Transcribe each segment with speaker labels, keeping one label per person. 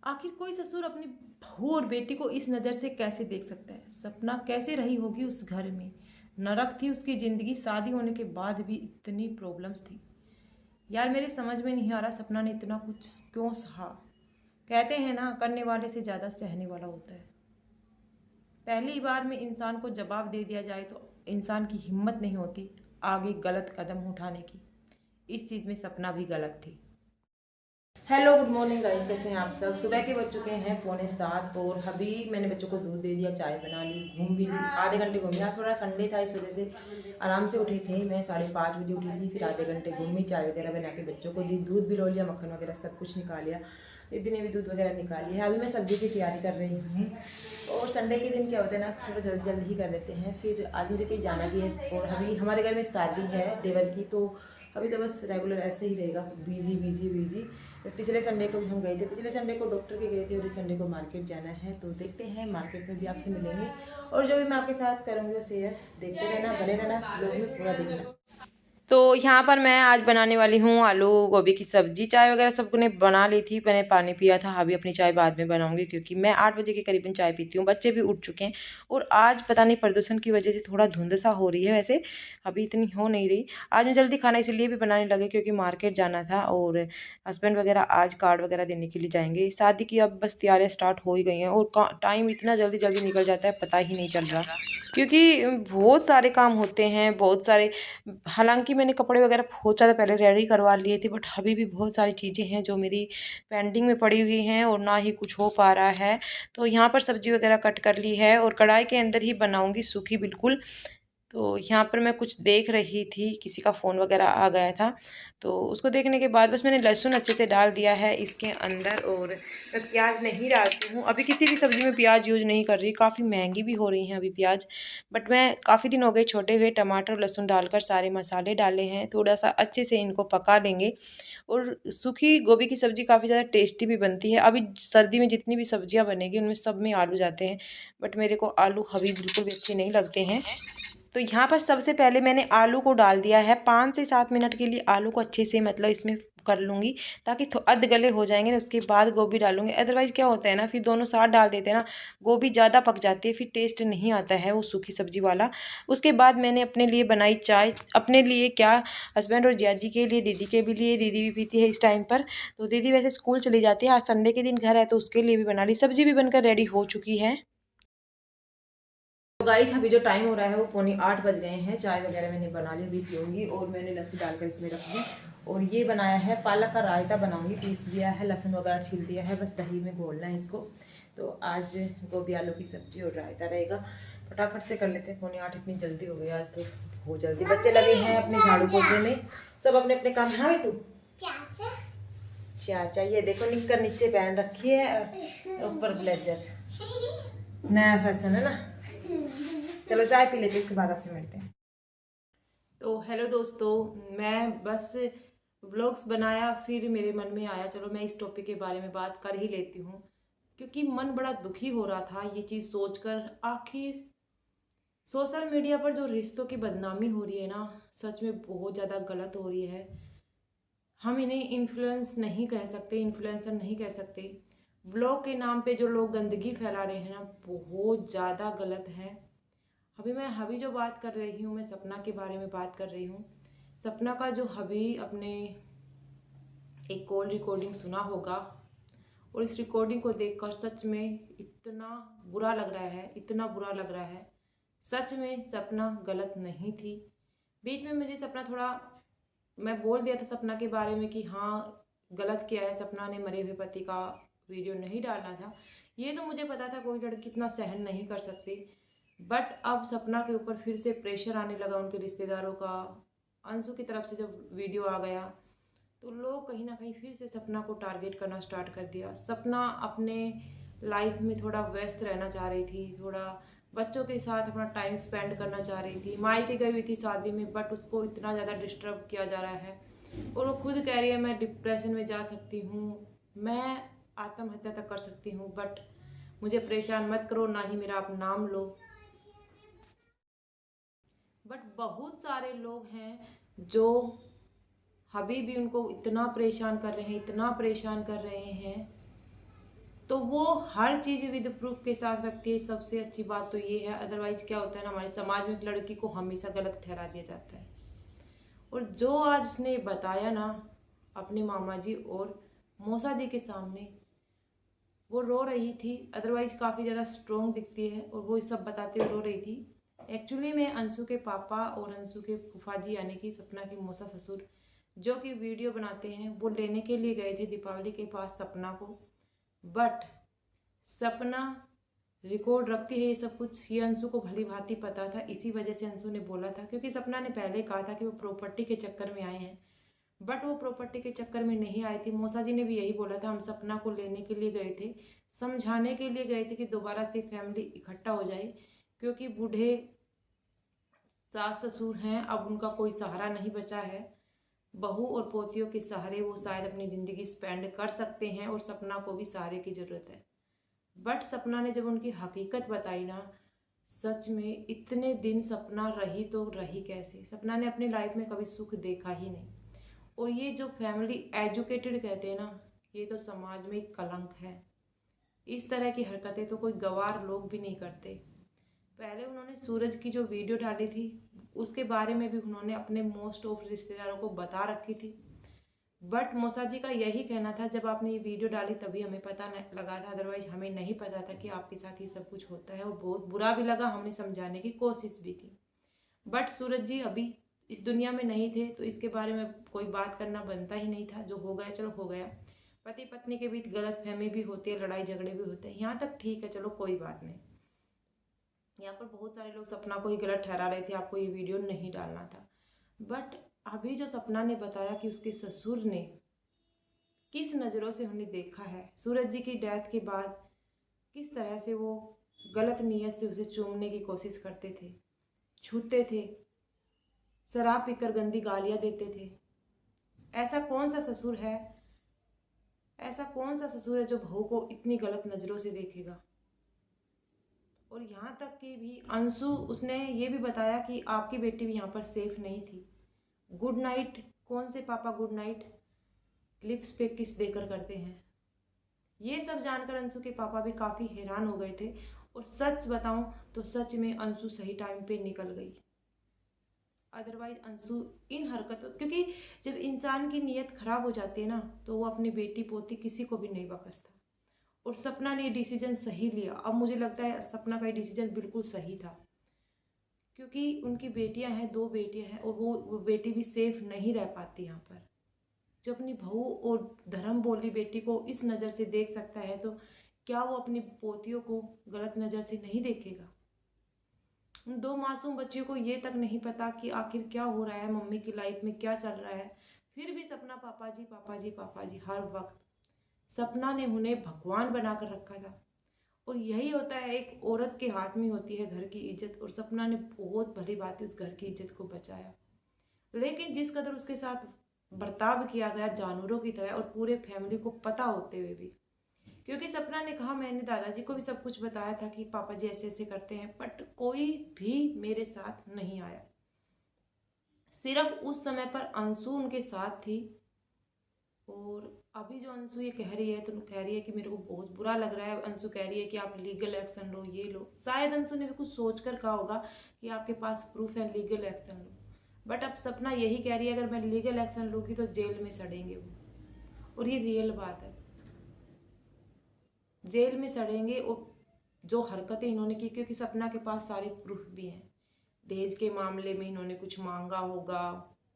Speaker 1: आखिर कोई ससुर अपनी बहू और बेटी को इस नज़र से कैसे देख सकता है? सपना कैसे रही होगी उस घर में? नरक थी उसकी ज़िंदगी। शादी होने के बाद भी इतनी प्रॉब्लम्स थी। यार मेरे समझ में नहीं आ रहा सपना ने इतना कुछ क्यों सहा। कहते हैं ना, करने वाले से ज़्यादा सहने वाला होता है। पहली बार में इंसान को जवाब दे दिया जाए तो इंसान की हिम्मत नहीं होती आगे गलत कदम उठाने की। इस चीज़ में सपना भी गलत थी। हेलो गुड मॉर्निंग गाइस, कैसे हैं आप सब। सुबह के बज चुके हैं 6:45 और अभी मैंने बच्चों को दूध दे दिया, चाय बना ली, घूम भी ली, आधे घंटे घूमी। आज थोड़ा संडे था इस वजह से आराम से उठी थी। मैं 5:30 बजे उठी थी, फिर आधे घंटे घूमी, चाय वगैरह बना के बच्चों को दी, दूध भी लो लिया, मक्खन वगैरह सब कुछ निकाल लिया। दीदी ने भी दूध वगैरह निकाल लिया है। अभी मैं सब्जी की तैयारी कर रही हूँ। और संडे के दिन क्या होता है ना, थोड़ा जल्दी जल्दी ही कर लेते हैं। फिर आज मुझे कहीं जाना भी है और अभी हमारे घर में शादी है देवर की, तो अभी तो बस रेगुलर ऐसे ही रहेगा, बिजी बिजी बिजी। पिछले संडे को भी हम गए थे, पिछले संडे को डॉक्टर के गए थे और इस संडे को मार्केट जाना है, तो देखते हैं मार्केट में भी आपसे मिलेंगे। और जो भी मैं आपके साथ करूँगी वो शेयर देखते रहना, बने रहना, लोग में पूरा देखना। तो यहाँ पर मैं आज बनाने वाली हूँ आलू गोभी की सब्जी। चाय वगैरह सबने बना ली थी, मैंने पानी पिया था। अभी अपनी चाय बाद में बनाऊंगी क्योंकि मैं 8 बजे के करीबन चाय पीती हूँ। बच्चे भी उठ चुके हैं और आज पता नहीं प्रदूषण की वजह से थोड़ा धुंध सा हो रही है, वैसे अभी इतनी हो नहीं रही। आज मैं जल्दी खाना इसलिए भी बनाने लगे क्योंकि मार्केट जाना था और हस्बैंड वगैरह आज कार्ड वगैरह देने के लिए जाएंगे। शादी की अब बस तैयारियाँ स्टार्ट हो ही गई हैं और टाइम इतना जल्दी जल्दी निकल जाता है, पता ही नहीं चल रहा क्योंकि बहुत सारे काम होते हैं, बहुत सारे। हालांकि मैंने कपड़े वगैरह बहुत ज़्यादा पहले रेडी करवा लिए थे, बट अभी भी बहुत सारी चीज़ें हैं जो मेरी पेंडिंग में पड़ी हुई हैं और ना ही कुछ हो पा रहा है। तो यहाँ पर सब्जी वगैरह कट कर ली है और कढ़ाई के अंदर ही बनाऊंगी, सूखी बिल्कुल। तो यहाँ पर मैं कुछ देख रही थी, किसी का फ़ोन वगैरह आ गया था, तो उसको देखने के बाद बस मैंने लहसुन अच्छे से डाल दिया है इसके अंदर। और मैं प्याज नहीं डालती हूँ अभी किसी भी सब्ज़ी में, प्याज यूज़ नहीं कर रही। काफ़ी महंगी भी हो रही हैं अभी प्याज, बट मैं काफ़ी दिन हो गए छोटे हुए टमाटर और लहसुन डालकर सारे मसाले डाले हैं। थोड़ा सा अच्छे से इनको पका लेंगे। और सूखी गोभी की सब्ज़ी काफ़ी ज़्यादा टेस्टी भी बनती है। अभी सर्दी में जितनी भी सब्जियाँ बनेगी उनमें सब में आलू जाते हैं, बट मेरे को आलू अभी बिल्कुल भी अच्छे नहीं लगते हैं। तो यहाँ पर सबसे पहले मैंने आलू को डाल दिया है। 5 से 7 मिनट के लिए आलू को अच्छे से मतलब इसमें कर लूँगी ताकि अध गले हो जाएंगे ना, उसके बाद गोभी डालूंगी। अदरवाइज़ क्या होता है ना, फिर दोनों साथ डाल देते हैं ना, गोभी ज़्यादा पक जाती है, फिर टेस्ट नहीं आता है वो सूखी सब्जी वाला। उसके बाद मैंने अपने लिए बनाई चाय, अपने लिए क्या, हस्बैंड और जिया जी के लिए, दीदी के भी लिए। दीदी भी पीती है इस टाइम पर, तो दीदी वैसे स्कूल चली जाती है, आज संडे के दिन घर है तो उसके लिए भी बना ली। सब्जी भी बनकर रेडी हो चुकी है। तो गाइस अभी जो टाइम हो रहा है वो 7:45 बज गए हैं। चाय वगैरह मैंने बना ली, अभी पीऊँगी और मैंने लस्सी डालकर इसमें रख दी। और ये बनाया है पालक का रायता बनाऊँगी, पीस दिया है, लहसुन वगैरह छील दिया है, बस दही में घोलना है इसको। तो आज गोभी आलू की सब्जी और रायता रहेगा। फटाफट से कर लेते हैं, 7:45 इतनी जल्दी हो गई आज तो, बहुत जल्दी। बच्चे लगे हैं अपने झाड़ू पोछे में, सब अपने अपने काम। हाँ बेटू चाचा, ये देखो निक्कर नीचे पहन रखी है और ऊपर ब्लेजर, नया फैशन है ना। चलो चाय पी लेते, इसके बाद आपसे मिलते हैं। तो हेलो दोस्तों, मैं बस व्लॉग्स बनाया, फिर मेरे मन में आया चलो मैं इस टॉपिक के बारे में बात कर ही लेती हूँ, क्योंकि मन बड़ा दुखी हो रहा था ये चीज़ सोचकर। आखिर सोशल मीडिया पर जो रिश्तों की बदनामी हो रही है ना, सच में बहुत ज़्यादा गलत हो रही है। हम इन्हें इन्फ्लुएंस नहीं कह सकते, इन्फ्लुएंसर नहीं कह सकते। व्लॉग के नाम पे जो लोग गंदगी फैला रहे हैं ना, बहुत ज़्यादा गलत है। अभी जो बात कर रही हूँ, मैं सपना के बारे में बात कर रही हूँ। सपना का जो अभी अपने एक कॉल रिकॉर्डिंग सुना होगा, और इस रिकॉर्डिंग को देखकर सच में इतना बुरा लग रहा है, इतना बुरा लग रहा है। सच में सपना गलत नहीं थी। बीच में मुझे सपना थोड़ा, मैं बोल दिया था सपना के बारे में कि हाँ गलत किया है, सपना ने मरे हुए पति का वीडियो नहीं डालना था। ये तो मुझे पता था कोई लड़की इतना सहन नहीं कर सकती, बट अब सपना के ऊपर फिर से प्रेशर आने लगा उनके रिश्तेदारों का। अंशु की तरफ से जब वीडियो आ गया तो लोग कहीं ना कहीं फिर से सपना को टारगेट करना स्टार्ट कर दिया। सपना अपने लाइफ में थोड़ा व्यस्त रहना चाह रही थी, थोड़ा बच्चों के साथ अपना टाइम स्पेंड करना चाह रही थी। मायके गई हुई थी शादी में, बट उसको इतना ज़्यादा डिस्टर्ब किया जा रहा है और वो खुद कह रही है मैं डिप्रेशन में जा सकती हूँ, मैं आत्महत्या तक कर सकती हूँ, बट मुझे परेशान मत करो, ना ही मेरा आप नाम लो। बट बहुत सारे लोग हैं जो अभी भी उनको इतना परेशान कर रहे हैं, इतना परेशान कर रहे हैं तो वो हर चीज़ विद प्रूफ के साथ रखती है। सबसे अच्छी बात तो ये है, अदरवाइज क्या होता है ना, हमारे समाज में एक लड़की को हमेशा गलत ठहरा दिया जाता है। और जो आज उसने बताया ना अपने मामा जी और मौसा जी के सामने, वो रो रही थी, अदरवाइज काफ़ी ज़्यादा स्ट्रोंग दिखती है और वो सब बताते हुए रो रही थी। एक्चुअली में अंशु के पापा और अंशु के फूफा जी यानी कि सपना के मौसा ससुर जो कि वीडियो बनाते हैं, वो लेने के लिए गए थे दीपावली के पास सपना को। बट सपना रिकॉर्ड रखती है ये सब कुछ, ये अंशु को भली भांति पता था। इसी वजह से अंशु ने बोला था, क्योंकि सपना ने पहले कहा था कि वो प्रॉपर्टी के चक्कर में आए हैं। बट वो प्रॉपर्टी के चक्कर में नहीं आई थी। मौसा जी ने भी यही बोला था, हम सपना को लेने के लिए गए थे, समझाने के लिए गए थे कि दोबारा से फैमिली इकट्ठा हो जाए, क्योंकि बूढ़े सास ससुर हैं, अब उनका कोई सहारा नहीं बचा है। बहू और पोतियों के सहारे वो शायद अपनी ज़िंदगी स्पेंड कर सकते हैं और सपना को भी सहारे की ज़रूरत है। बट सपना ने जब उनकी हकीकत बताई ना, सच में इतने दिन सपना रही तो रही कैसे। सपना ने अपनी लाइफ में कभी सुख देखा ही नहीं। और ये जो फैमिली एजुकेटेड कहते हैं ना, ये तो समाज में एक कलंक है। इस तरह की हरकतें तो कोई गवार लोग भी नहीं करते। पहले उन्होंने सूरज की जो वीडियो डाली थी उसके बारे में भी उन्होंने अपने मोस्ट ऑफ रिश्तेदारों को बता रखी थी। बट मौसा जी का यही कहना था, जब आपने ये वीडियो डाली तभी हमें पता लगा था, अदरवाइज हमें नहीं पता था कि आपके साथ ये सब कुछ होता है। और बहुत बुरा भी लगा, हमने समझाने की कोशिश भी की। बट सूरज जी अभी इस दुनिया में नहीं थे, तो इसके बारे में कोई बात करना बनता ही नहीं था। जो हो गया चलो हो गया। पति पत्नी के बीच गलत फहमी भी होती है, लड़ाई झगड़े भी होते हैं, यहाँ तक ठीक है, चलो कोई बात नहीं। यहाँ पर बहुत सारे लोग सपना को ही गलत ठहरा रहे थे, आपको ये वीडियो नहीं डालना था। बट अभी जो सपना ने बताया कि उसके ससुर ने किस नज़रों से उन्हें देखा है, सूरज जी की डेथ के बाद किस तरह से वो गलत नीयत से उसे चूमने की कोशिश करते थे, छूते थे, शराब पीकर गंदी गालियाँ देते थे। ऐसा कौन सा ससुर है, ऐसा कौन सा ससुर है जो बहू को इतनी गलत नज़रों से देखेगा। और यहाँ तक कि भी अंशु, उसने ये भी बताया कि आपकी बेटी भी यहाँ पर सेफ नहीं थी। गुड नाइट, कौन से पापा गुड नाइट लिप्स पे किस देकर करते हैं। ये सब जानकर अंशु के पापा भी काफ़ी हैरान हो गए थे। और सच बताऊं तो सच में अंशु सही टाइम पे निकल गई। अदरवाइज अंशु इन हरकतों, क्योंकि जब इंसान की नीयत खराब हो जाती है ना, तो वो अपनी बेटी पोती किसी को भी नहीं बख्शता। और सपना ने डिसीजन सही लिया। अब मुझे लगता है सपना का ये डिसीजन बिल्कुल सही था, क्योंकि उनकी बेटियां हैं, 2 बेटियां हैं, और वो बेटी भी सेफ नहीं रह पाती यहाँ पर। जो अपनी बहू और धर्म बोली बेटी को इस नज़र से देख सकता है, तो क्या वो अपनी पोतियों को गलत नज़र से नहीं देखेगा। उन 2 मासूम बच्चियों को ये तक नहीं पता कि आखिर क्या हो रहा है, मम्मी की लाइफ में क्या चल रहा है। फिर भी सपना पापा जी पापा जी पापा जी हर वक्त। सपना ने उन्हें भगवान बनाकर रखा था। और यही होता है, एक औरत के हाथ में होती है घर की इज्जत, और सपना ने बहुत भली बात उस घर की इज्जत को बचाया। लेकिन जिस कदर उसके साथ बर्ताव किया गया जानवरों की तरह, और पूरे फैमिली को पता होते हुए भी, क्योंकि सपना ने कहा मैंने दादाजी को भी सब कुछ बताया था कि पापा जी ऐसे ऐसे करते हैं, बट कोई भी मेरे साथ नहीं आया। सिर्फ उस समय पर अंशु उनके साथ थी। और अभी जो अंशु ये कह रही है, तो कह रही है कि मेरे को बहुत बुरा लग रहा है। अंशु कह रही है कि आप लीगल एक्शन लो, ये लो। शायद अंशु ने भी कुछ सोच कर कहा होगा कि आपके पास प्रूफ है, लीगल एक्शन लो। बट अब सपना यही कह रही है, अगर मैं लीगल एक्शन लूँगी तो जेल में सड़ेंगे वो। और ये रियल बात है, जेल में सड़ेंगे। और जो हरकतें इन्होंने की, क्योंकि सपना के पास सारे प्रूफ भी हैं। दहेज के मामले में इन्होंने कुछ मांगा होगा,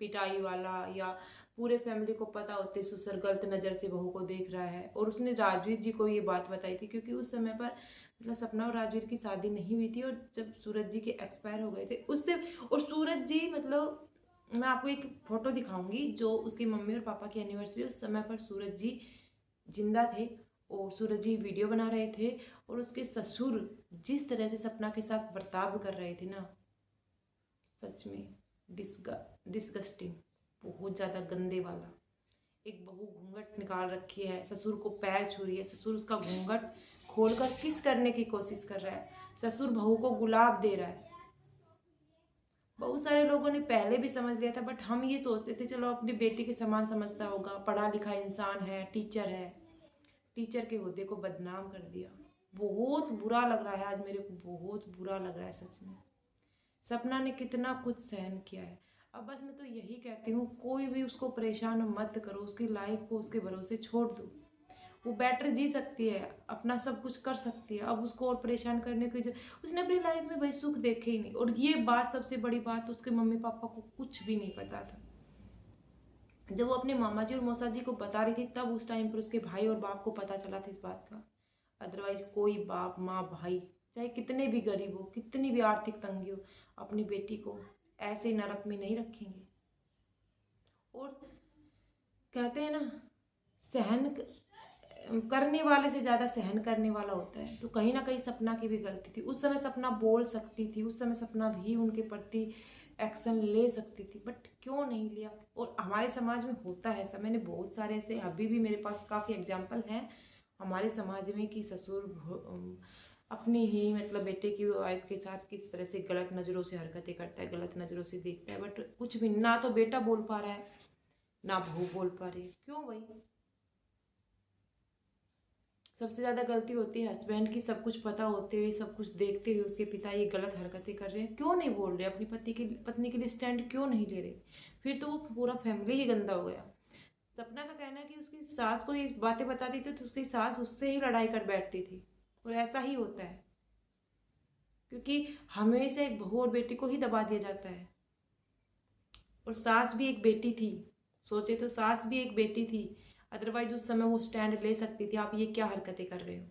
Speaker 1: पिटाई वाला, या पूरे फैमिली को पता होते ससुर गलत नज़र से बहू को देख रहा है। और उसने राजवीर जी को ये बात बताई थी, क्योंकि उस समय पर मतलब सपना और राजवीर की शादी नहीं हुई थी, और जब सूरज जी के एक्सपायर हो गए थे उससे। और सूरज जी मतलब मैं आपको एक फ़ोटो दिखाऊंगी, जो उसकी मम्मी और पापा की एनिवर्सरी, उस समय पर सूरज जी जिंदा थे और सूरज जी वीडियो बना रहे थे। और उसके ससुर जिस तरह से सपना के साथ बर्ताव कर रहे थे ना, सच में डिस्गस्टिंग, बहुत ज़्यादा गंदे वाला। एक बहू घूंघट निकाल रखी है, ससुर को पैर छू रही है, ससुर उसका घूंघट खोलकर किस करने की कोशिश कर रहा है, ससुर बहू को गुलाब दे रहा है। बहुत सारे लोगों ने पहले भी समझ लिया था, बट हम ये सोचते थे चलो अपनी बेटी के समान समझता होगा, पढ़ा लिखा इंसान है, टीचर है, टीचर के ओहदे को बदनाम कर दिया। बहुत बुरा लग रहा है आज मेरे को, बहुत बुरा लग रहा है सच में। सपना ने कितना कुछ सहन किया है। अब बस मैं तो यही कहती हूँ, कोई भी उसको परेशान मत करो, उसकी लाइफ को उसके भरोसे छोड़ दो। वो बेटर जी सकती है, अपना सब कुछ कर सकती है। अब उसको और परेशान करने की उसने अपनी लाइफ में भाई सुख देखे ही नहीं। और ये बात सबसे बड़ी बात, उसके मम्मी पापा को कुछ भी नहीं पता था। जब वो अपने मामा जी और मौसा जी को बता रही थी, तब उस टाइम पर उसके भाई और बाप को पता चला था इस बात का। अदरवाइज कोई बाप माँ भाई चाहे कितने भी गरीब हो, कितनी भी आर्थिक तंगी हो, अपनी बेटी को ऐसे नरक में नहीं रखेंगे। और कहते हैं ना, सहन करने वाले से ज़्यादा सहन करने वाला होता है। तो कहीं ना कहीं सपना की भी गलती थी। उस समय सपना बोल सकती थी, उस समय सपना भी उनके प्रति एक्शन ले सकती थी, बट क्यों नहीं लिया। और हमारे समाज में होता है ऐसा, मैंने बहुत सारे ऐसे, अभी भी मेरे पास काफ़ी एग्जाम्पल हैं हमारे समाज में कि ससुर अपनी ही मतलब बेटे की वाइफ के साथ किस तरह से गलत नज़रों से हरकतें करता है, गलत नज़रों से देखता है। बट कुछ भी ना तो बेटा बोल पा रहा है ना बहू बोल पा रही है। क्यों भाई? सबसे ज़्यादा गलती होती है हस्बैंड की। सब कुछ पता होते हुए, सब कुछ देखते हुए उसके पिता ये गलत हरकतें कर रहे हैं, क्यों नहीं बोल रहे? अपनी पत्नी के लिए स्टैंड क्यों नहीं ले रहे? फिर तो वो पूरा फैमिली ही गंदा हो गया। सपना का कहना है कि उसकी सास को ये बातें बताती थी तो उसकी सास उससे ही लड़ाई कर बैठती थी। और ऐसा ही होता है, क्योंकि हमेशा एक बहू और बेटी को ही दबा दिया जाता है। और सास भी एक बेटी थी, सोचे तो सास भी एक बेटी थी। अदरवाइज उस समय वो स्टैंड ले सकती थी। आप ये क्या हरकतें कर रहे हो?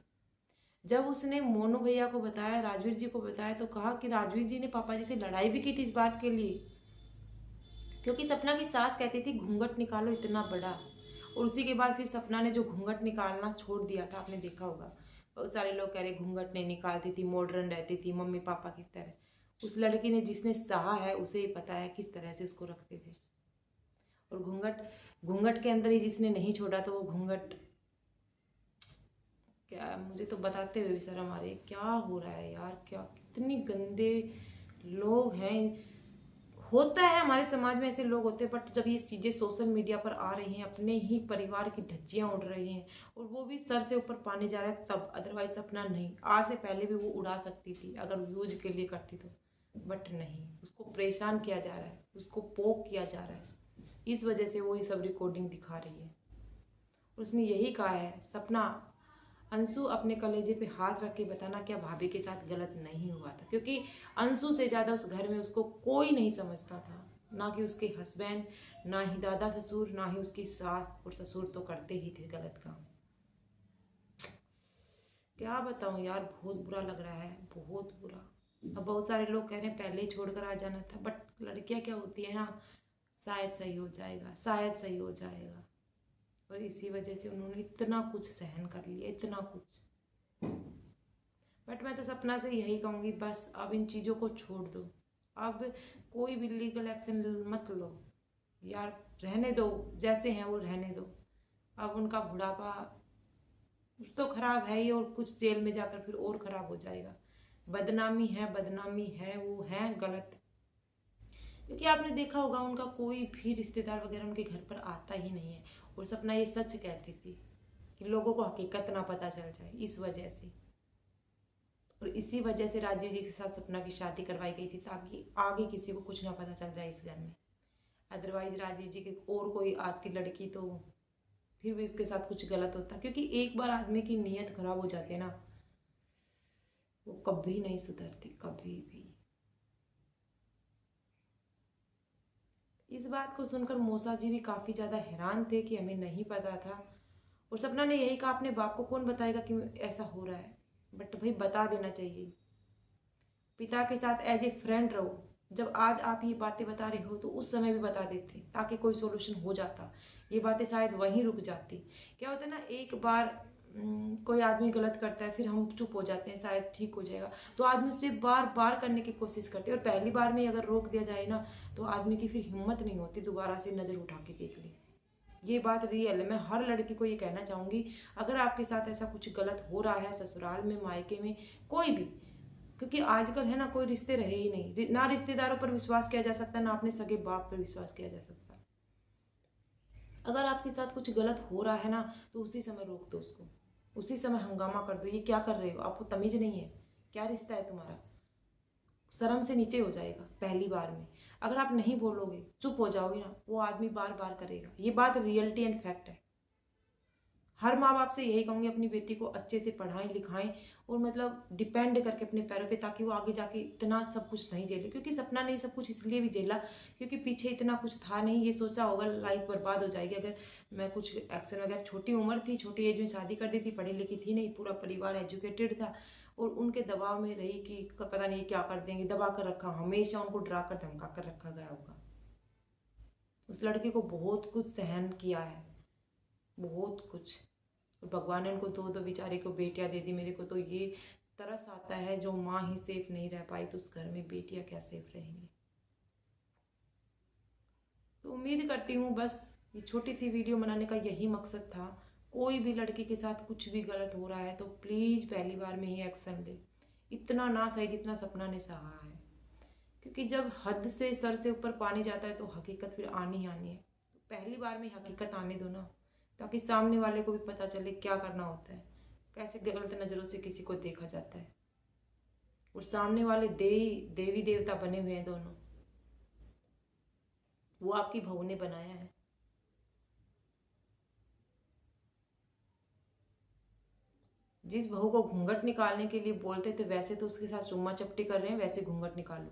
Speaker 1: जब उसने मोनू भैया को बताया, राजवीर जी को बताया, तो कहा कि राजवीर जी ने पापा जी से लड़ाई भी की थी इस बात के लिए, क्योंकि सपना की सास कहती थी घूंघट निकालो इतना बड़ा। और उसी के बाद फिर सपना ने जो घूंघट निकालना छोड़ दिया था, आपने देखा होगा, बहुत सारे लोग कह रहे घूंघट नहीं निकालती थी, मॉडर्न रहती थी मम्मी पापा की तरह। उस लड़की ने जिसने सहा है उसे ही पता है किस तरह से उसको रखते थे। और घूंघट घूंघट के अंदर ही जिसने नहीं छोड़ा, तो वो घूंघट क्या, मुझे तो बताते हुए भी शर्म आ रही है। क्या हो रहा है यार, क्या कितनी गंदे लोग हैं। होता है हमारे समाज में, ऐसे लोग होते हैं। बट जब ये चीज़ें सोशल मीडिया पर आ रही हैं, अपने ही परिवार की धज्जियां उड़ रही हैं और वो भी सर से ऊपर पानी जा रहा है, तब। अदरवाइज सपना नहीं, आज से पहले भी वो उड़ा सकती थी अगर यूज के लिए करती तो। बट नहीं, उसको परेशान किया जा रहा है, उसको पोक किया जा रहा है। इस वजह से वो ये सब रिकॉर्डिंग दिखा रही है। उसने यही कहा है, सपना अंशु अपने कलेजे पे हाथ रख के बताना क्या भाभी के साथ गलत नहीं हुआ था। क्योंकि अंशु से ज़्यादा उस घर में उसको कोई नहीं समझता था, ना कि उसके हस्बैंड, ना ही दादा ससुर, ना ही उसकी सास और ससुर तो करते ही थे गलत काम। क्या बताऊँ यार, बहुत बुरा लग रहा है, बहुत बुरा। अब बहुत सारे लोग कह रहे हैं पहले ही छोड़कर आ जाना था, बट लड़कियां क्या होती है ना, शायद सही हो जाएगा, शायद सही हो जाएगा। और इसी वजह से उन्होंने इतना कुछ सहन कर लिया, इतना कुछ। बट मैं तो सपना से यही कहूँगी, बस अब इन चीज़ों को छोड़ दो। अब कोई भी लीगल एक्शन मत लो यार, रहने दो जैसे हैं वो रहने दो। अब उनका बुढ़ापा तो खराब है ही, और कुछ जेल में जाकर फिर और खराब हो जाएगा। बदनामी है, बदनामी है, वो है गलत। क्योंकि आपने देखा होगा उनका कोई भी रिश्तेदार वगैरह उनके घर पर आता ही नहीं है। और सपना ये सच कहती थी कि लोगों को हकीकत ना पता चल जाए, इस वजह से। और इसी वजह से राजीव जी के साथ सपना की शादी करवाई गई थी, ताकि आगे किसी को कुछ ना पता चल जाए इस घर में। अदरवाइज राजीव जी की और कोई आती लड़की तो फिर भी उसके साथ कुछ गलत होता। क्योंकि एक बार आदमी की नीयत खराब हो जाती है ना, वो कभी नहीं सुधरती, कभी भी। इस बात को सुनकर मौसा जी भी काफ़ी ज़्यादा हैरान थे कि हमें नहीं पता था। और सपना ने यही कहा, अपने बाप को कौन बताएगा कि ऐसा हो रहा है, बट भाई बता देना चाहिए। पिता के साथ एज ए फ्रेंड रहो। जब आज आप ये बातें बता रहे हो तो उस समय भी बता देते, ताकि कोई सोल्यूशन हो जाता। ये बातें शायद वहीं रुक जाती। क्या होता है ना, एक बार कोई आदमी गलत करता है, फिर हम चुप हो जाते हैं, शायद ठीक हो जाएगा। तो आदमी उससे बार बार करने की कोशिश करते हैं, और पहली बार में अगर रोक दिया जाए ना, तो आदमी की फिर हिम्मत नहीं होती दोबारा से नज़र उठा के देख ले। ये बात रियल है। मैं हर लड़की को ये कहना चाहूँगी, अगर आपके साथ ऐसा कुछ गलत हो रहा है, ससुराल में, मायके में, कोई भी, क्योंकि आजकल है ना, कोई रिश्ते रहे ही नहीं, ना रिश्तेदारों पर विश्वास किया जा सकता, ना अपने सगे बाप पर विश्वास किया जा सकता। अगर आपके साथ कुछ गलत हो रहा है ना, तो उसी समय रोक दो उसको। उसी समय हंगामा कर दो, ये क्या कर रहे हो, आपको तमीज नहीं है, क्या रिश्ता है तुम्हारा, शर्म से नीचे हो जाएगा पहली बार में। अगर आप नहीं बोलोगे, चुप हो जाओगे ना, वो आदमी बार बार करेगा। ये बात रियलिटी एंड फैक्ट है। हर माँ बाप से यही कहूँगी, अपनी बेटी को अच्छे से पढ़ाएं लिखाएं और मतलब डिपेंड करके अपने पैरों पे, ताकि वो आगे जाके इतना सब कुछ नहीं झेले। क्योंकि सपना नहीं सब कुछ इसलिए भी झेला क्योंकि पीछे इतना कुछ था नहीं। ये सोचा होगा लाइफ बर्बाद हो जाएगी अगर मैं कुछ एक्शन वगैरह, छोटी उम्र थी, छोटी एज में शादी कर दी थी, पढ़ी लिखी थी नहीं, पूरा परिवार एजुकेटेड था और उनके दबाव में रही कि पता नहीं क्या कर देंगे, दबा कर रखा, हमेशा उनको डरा कर धमका कर रखा गया होगा। उस लड़के को बहुत कुछ सहन किया है, बहुत कुछ। और भगवान ने उनको दो दो बेचारे को बेटियां दे दी। मेरे को तो ये तरस आता है, जो माँ ही सेफ नहीं रह पाई तो उस घर में बेटियां क्या सेफ रहेंगी। तो उम्मीद करती हूँ बस ये छोटी सी वीडियो बनाने का यही मकसद था। कोई भी लड़की के साथ कुछ भी गलत हो रहा है तो प्लीज़ पहली बार में ही एक्शन ले, इतना ना सही जितना सपना ने सहा है। क्योंकि जब हद से सर से ऊपर पानी जाता है तो हकीकत फिर आनी ही आनी है। तो पहली बार में हकीकत आने दो ना, ताकि सामने वाले को भी पता चले क्या करना होता है, कैसे गलत नज़रों से किसी को देखा जाता है। और सामने वाले देवी देवता बने हुए हैं दोनों, वो आपकी बहू ने बनाया है। जिस बहू को घूंघट निकालने के लिए बोलते थे, वैसे तो उसके साथ चुम्मा चपटी कर रहे हैं, वैसे घूंघट निकालो।